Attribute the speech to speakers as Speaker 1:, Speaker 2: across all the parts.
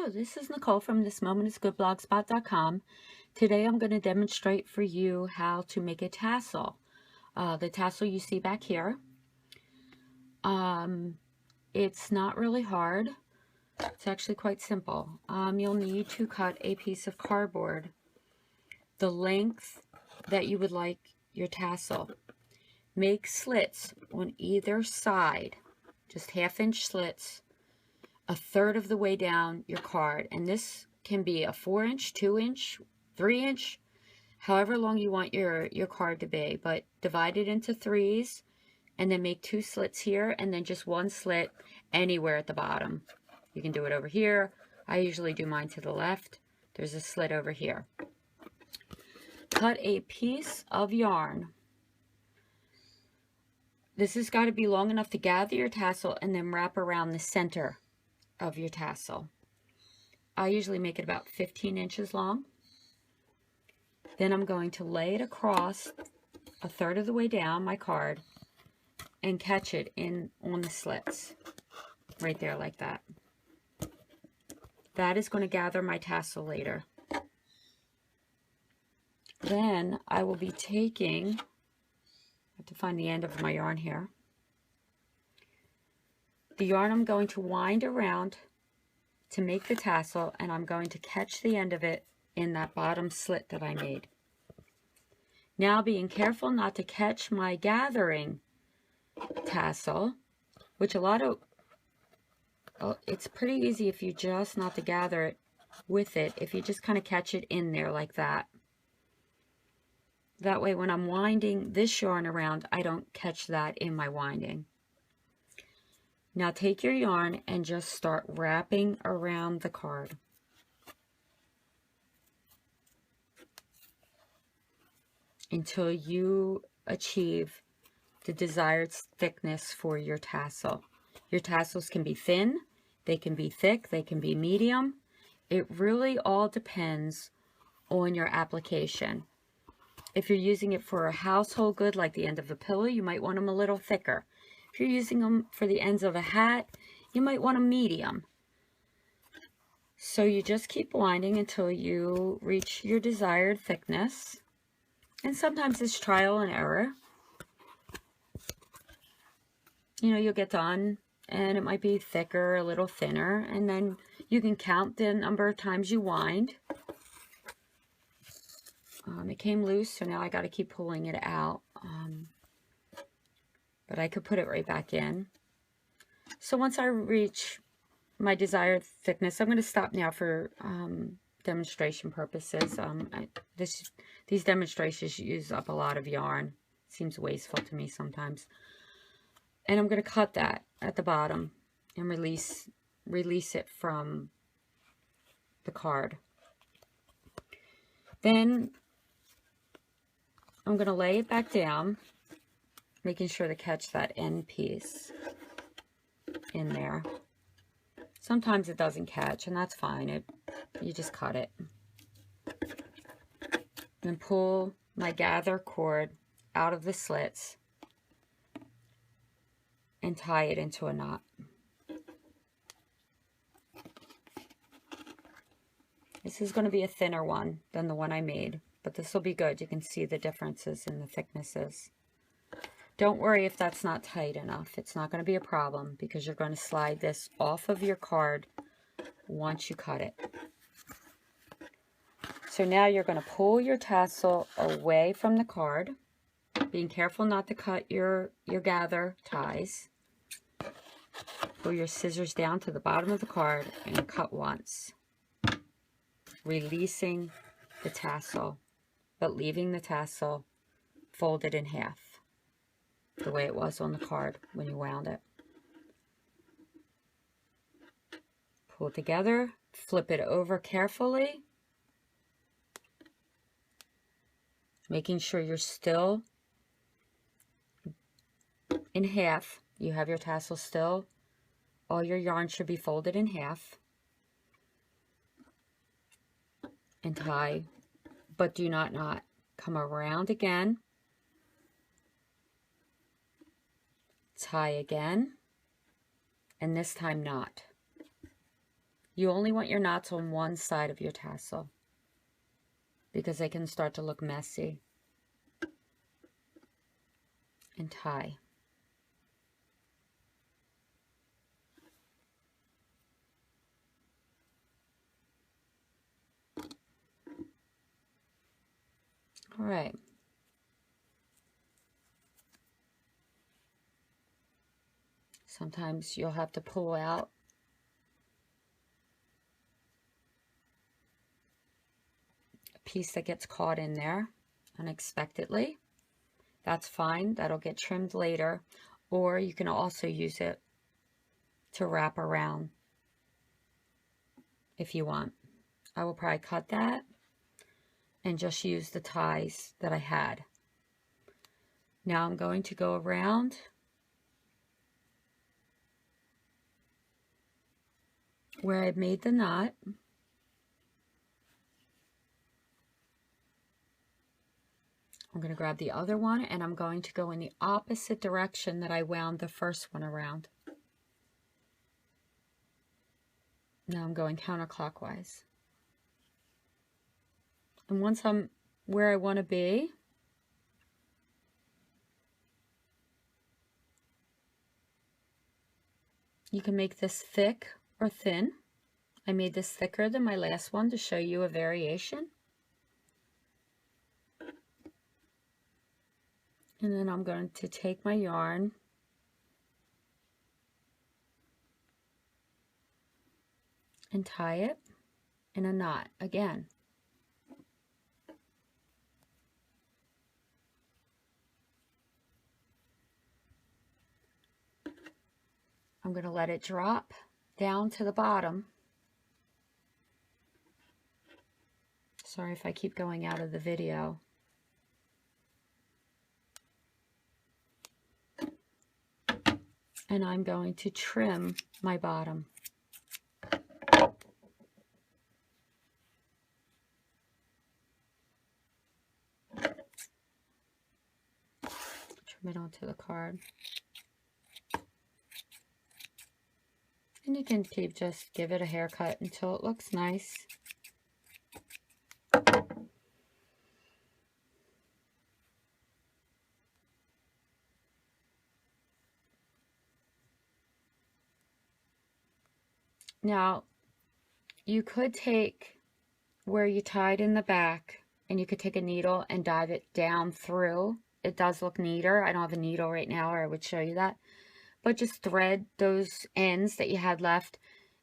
Speaker 1: Hello, this is Nicole from thismomentisgoodblogspot.com. Today I'm going to demonstrate for you how to make a tassel. The tassel you see back here. It's not really hard. It's actually quite simple. You'll need to cut a piece of cardboard the length that you would like your tassel. Make slits on either side, just 1/2 inch slits, 1/3 of the way down your card, and this can be a 4 inch, 2 inch, 3 inch, however long you want your card to be, but divide it into 3s and then make 2 slits here and then just 1 slit anywhere at the bottom. You can do it over here. I usually do mine to the left. There's a slit over here. Cut a piece of yarn. This has got to be long enough to gather your tassel and then wrap around the center of your tassel. I usually make it about 15 inches long. Then I'm going to lay it across 1/3 of the way down my card and catch it in on the slits right there like that. That is going to gather my tassel later. Then I will be taking, I have to find the end of my yarn here. The yarn I'm going to wind around to make the tassel, and I'm going to catch the end of it in that bottom slit that I made. Now, being careful not to catch my gathering tassel, which it's pretty easy if you just not to gather it with it, if you just kind of catch it in there like that. That way when I'm winding this yarn around, I don't catch that in my winding. Now take your yarn and just start wrapping around the card. Until you achieve the desired thickness for your tassel. Your tassels can be thin, they can be thick, they can be medium. It really all depends on your application. If you're using it for a household good like the end of a pillow, you might want them a little thicker. If you're using them for the ends of a hat, you might want a medium. So you just keep winding until you reach your desired thickness. And sometimes it's trial and error. You know, you'll get done and it might be thicker, a little thinner, and then you can count the number of times you wind. It came loose, so now I got to keep pulling it out. But I could put it right back in. So once I reach my desired thickness, I'm going to stop now for demonstration purposes. These demonstrations use up a lot of yarn. It seems wasteful to me sometimes. And I'm going to cut that at the bottom and release it from the card. Then I'm going to lay it back down, making sure to catch that end piece in there. Sometimes it doesn't catch, and that's fine. You just cut it. Then pull my gather cord out of the slits and tie it into a knot. This is going to be a thinner one than the one I made, but this will be good. You can see the differences in the thicknesses. Don't worry if that's not tight enough. It's not going to be a problem because you're going to slide this off of your card once you cut it. So now you're going to pull your tassel away from the card, being careful not to cut your gather ties. Pull your scissors down to the bottom of the card and cut once, releasing the tassel, but leaving the tassel folded in half, the way it was on the card when you wound it. Pull it together, flip it over carefully, making sure you're still in half. You have your tassel still. All your yarn should be folded in half. And tie, but do not knot. Come around again. Tie again. And this time knot. You only want your knots on one side of your tassel because they can start to look messy. And tie. All right. Sometimes you'll have to pull out a piece that gets caught in there unexpectedly. That's fine. That'll get trimmed later. Or you can also use it to wrap around if you want. I will probably cut that and just use the ties that I had. Now I'm going to go around where I made the knot. I'm going to grab the other one and I'm going to go in the opposite direction that I wound the first one around. Now I'm going counterclockwise. And once I'm where I want to be, you can make this thick or thin. I made this thicker than my last one to show you a variation. And then I'm going to take my yarn and tie it in a knot again. I'm going to let it drop down to the bottom. Sorry if I keep going out of the video. And I'm going to trim my bottom. Trim it onto the card. And you can just give it a haircut until it looks nice. Now, you could take where you tied in the back and you could take a needle and dive it down through. It does look neater. I don't have a needle right now or I would show you that. But just thread those ends that you had left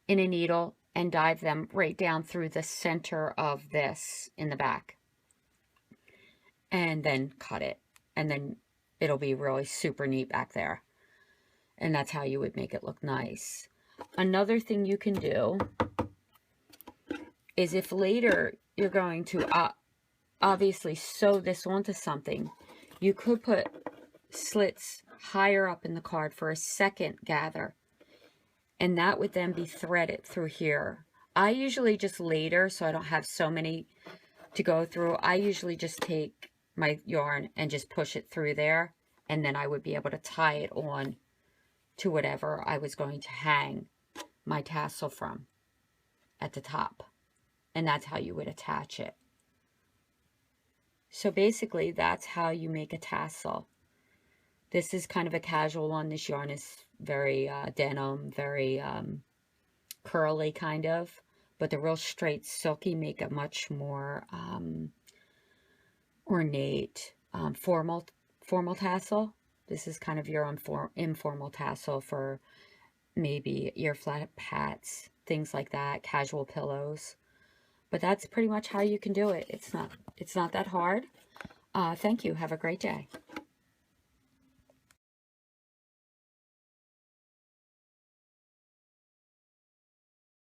Speaker 1: in a needle and dive them right down through the center of this in the back. And then cut it. And then it'll be really super neat back there. And that's how you would make it look nice. Another thing you can do is if later you're going to obviously sew this onto something, you could put slits higher up in the card for a second gather. And that would then be threaded through here. I usually just later, so I don't have so many to go through, I usually just take my yarn and just push it through there. And then I would be able to tie it on to whatever I was going to hang my tassel from at the top. And that's how you would attach it. So basically, that's how you make a tassel. This is kind of a casual one. This yarn is very denim, very curly kind of. But the real straight, silky make a much more ornate, formal tassel. This is kind of your informal tassel for maybe earflap hats, things like that, casual pillows. But that's pretty much how you can do it. It's not that hard. Thank you. Have a great day.